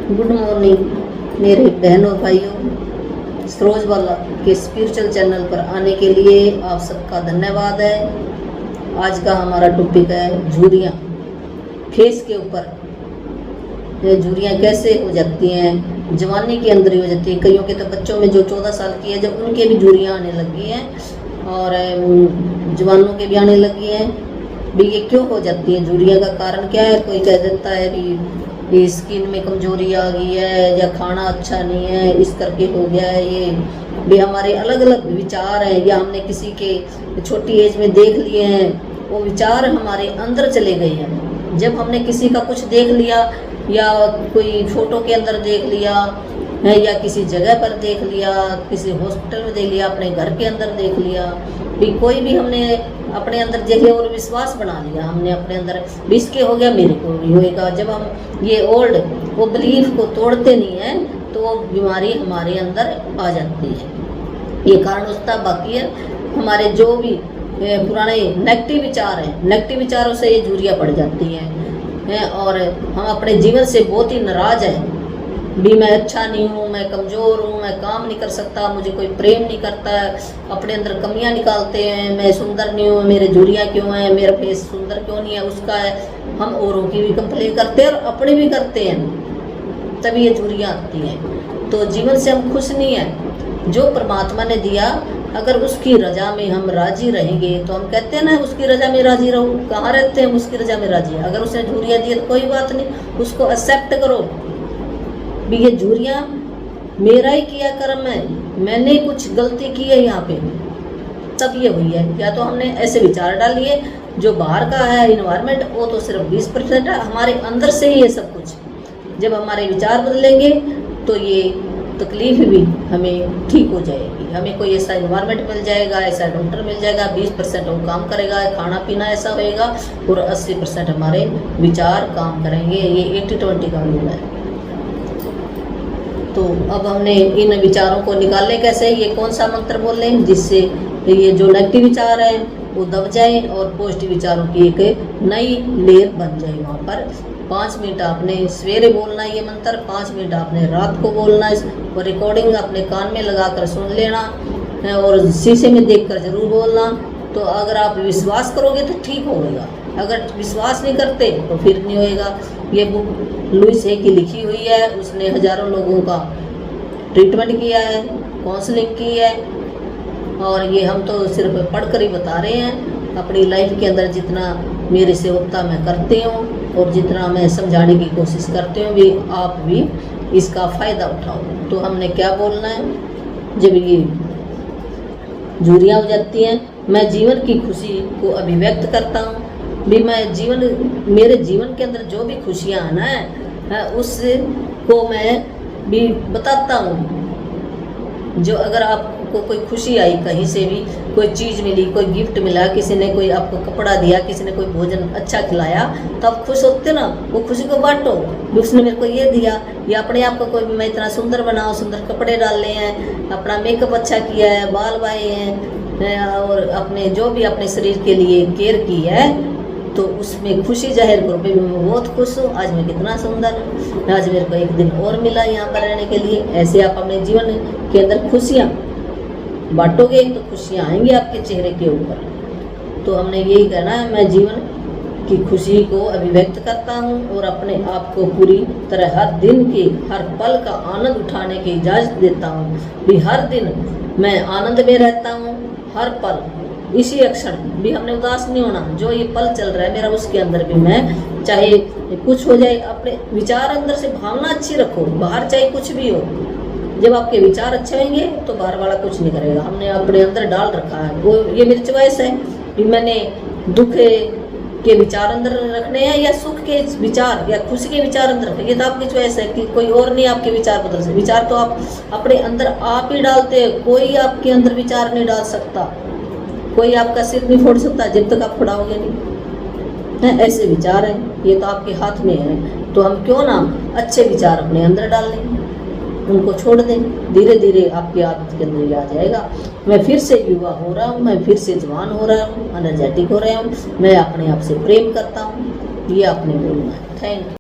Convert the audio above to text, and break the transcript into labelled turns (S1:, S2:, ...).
S1: Good morning मेरे बहनों भाइयों, सरोजवाला के स्पिरिचुअल चैनल पर आने के लिए आप सबका धन्यवाद है। आज का हमारा टॉपिक है झुर्रियाँ फेस के ऊपर। ये झुर्रियाँ कैसे हो जाती हैं, जवानी के अंदर ही हो जाती है। कईयों के तो बच्चों में जो 14 साल की है जब उनके भी झुर्रियाँ आने लगी हैं और जवानों के भी आने लगी हैं। भी ये क्यों हो जाती है, झुर्रियाँ का कारण क्या है? कोई कह देता है भी स्किन में कमजोरी आ गई है या खाना अच्छा नहीं है इस करके हो गया है। ये भी हमारे अलग अलग विचार हैं या हमने किसी के छोटी एज में देख लिए हैं, वो विचार हमारे अंदर चले गए हैं। जब हमने किसी का कुछ देख लिया या कोई फोटो के अंदर देख लिया है या किसी जगह पर देख लिया, किसी हॉस्पिटल में देख लिया, अपने घर के अंदर देख लिया, भी कोई भी हमने अपने अंदर देखे और विश्वास बना लिया हमने अपने अंदर, भी इसके हो गया मेरे को भी होएगा। जब हम ये ओल्ड वो बिलीफ को तोड़ते नहीं हैं तो वो बीमारी हमारे अंदर आ जाती है। ये कारण उसका बाकी है हमारे जो भी पुराने नेगेटिव विचार हैं, नेगेटिव विचारों से ये झुर्रियाँ पड़ जाती हैं और हम अपने जीवन से बहुत ही नाराज़ हैं। भी मैं अच्छा नहीं हूँ, मैं कमज़ोर हूँ, मैं काम नहीं कर सकता, मुझे कोई प्रेम नहीं करता है, अपने अंदर कमियाँ निकालते हैं। मैं सुंदर नहीं हूँ, मेरे झुर्रियाँ क्यों हैं, मेरा फेस सुंदर क्यों नहीं है, उसका है। हम औरों की भी कंप्लेन करते हैं और अपनी भी करते हैं, तभी ये झुर्रियाँ आती हैं। तो जीवन से हम खुश नहीं हैं। जो परमात्मा ने दिया अगर उसकी रजा में हम राजी रहेंगे तो हम कहते हैं ना उसकी रजा में राजी रहो। कहाँ रहते हैं उसकी रजा में राजी? अगर उसने झुर्रियाँ दी तो कोई बात नहीं, उसको एक्सेप्ट करो। भी ये झुर्रियाँ मेरा ही किया कर्म है, मैंने कुछ गलती की है यहाँ पे, तब ये हुई है। या तो हमने ऐसे विचार डाल लिए, जो बाहर का है इन्वायरमेंट वो तो सिर्फ 20% है, हमारे अंदर से ही है सब कुछ। जब हमारे विचार बदलेंगे तो ये तकलीफ भी हमें ठीक हो जाएगी। हमें कोई ऐसा इन्वायरमेंट मिल जाएगा, ऐसा डॉक्टर मिल जाएगा, 20% वो काम करेगा, खाना पीना ऐसा होएगा और 80% हमारे विचार काम करेंगे। ये 80-20 का रूल है। तो अब हमने इन विचारों को निकालने कैसे, ये कौन सा मंत्र बोल लें जिससे ये जो नेगेटिव विचार है वो दब जाए और पॉजिटिव विचारों की एक नई लेयर बन जाए। वहाँ पर 5 मिनट आपने सवेरे बोलना है ये मंत्र, 5 मिनट आपने रात को बोलना है और रिकॉर्डिंग अपने कान में लगाकर सुन लेना है और शीशे में देखकर जरूर बोलना। तो अगर आप विश्वास करोगे तो ठीक होगा, अगर विश्वास नहीं करते तो फिर नहीं होएगा। ये बुक लुइस हे की लिखी हुई है, उसने हज़ारों लोगों का ट्रीटमेंट किया है, काउंसलिंग की है और ये हम तो सिर्फ पढ़कर ही बता रहे हैं। अपनी लाइफ के अंदर जितना मेरे से होता मैं करती हूँ और जितना मैं समझाने की कोशिश करती हूँ भी आप भी इसका फ़ायदा उठाओ। तो हमने क्या बोलना है जब ये झुर्रियाँ हो जाती हैं? मैं जीवन की खुशी को अभिव्यक्त करता हूँ। भी मैं मेरे जीवन के अंदर जो भी खुशियाँ आना है उसको मैं भी बताता हूँ। जो अगर आपको कोई खुशी आई, कहीं से भी कोई चीज़ मिली, कोई गिफ्ट मिला, किसी ने कोई आपको कपड़ा दिया, किसी ने कोई भोजन अच्छा खिलाया, तो आप खुश होते ना, वो खुशी को बांटो। उसने मेरे को ये दिया या अपने आप को कोई मैं इतना सुंदर बनाओ, सुंदर कपड़े डाले हैं, अपना मेकअप अच्छा किया है, बाल बाए हैं और अपने जो भी अपने शरीर के लिए केयर की है तो उसमें खुशी जाहिर करो। भाई मैं बहुत खुश हूँ, आज मैं कितना सुंदर हूँ, आज मेरे को एक दिन और मिला यहाँ पर रहने के लिए। ऐसे आप अपने जीवन के अंदर खुशियाँ बांटोगे तो खुशियाँ आएंगी आपके चेहरे के ऊपर। तो हमने यही कहना है, मैं जीवन की खुशी को अभिव्यक्त करता हूँ और अपने आप को पूरी तरह हर दिन के हर पल का आनंद उठाने की इजाज़त देता हूँ। भी हर दिन मैं आनंद में रहता हूँ, हर पल इसी अक्षण भी हमने उदास नहीं होना। जो ये पल चल रहा है मेरा उसके अंदर भी मैं चाहे कुछ हो जाए, अपने विचार अंदर से भावना अच्छी रखो, बाहर चाहे कुछ भी हो। जब आपके विचार अच्छे होंगे तो बाहर वाला कुछ नहीं करेगा। हमने अपने अंदर डाल रखा है वो, ये मेरी चॉइस है कि मैंने दुख के विचार अंदर रखने हैं या सुख के विचार या खुशी के विचार अंदर रखने। ये तो आपकी चॉइस है कि कोई और नहीं आपके विचार बदल सकते। विचार तो आप अपने अंदर आप ही डालते हैं, कोई आपके अंदर विचार नहीं डाल सकता, कोई आपका सिर नहीं फोड़ सकता जब तक आप फोड़ाओगे नहीं। ऐसे विचार हैं, ये तो आपके हाथ में है। तो हम क्यों ना अच्छे विचार अपने अंदर डाल लें, उनको छोड़ दें। धीरे धीरे आपकी आदत के अंदर आ जाएगा। मैं फिर से युवा हो रहा हूँ, मैं फिर से जवान हो रहा हूँ, एनर्जेटिक हो रहा हूँ, मैं अपने आप से प्रेम करता हूँ। ये आपने बोलना है। Thank you.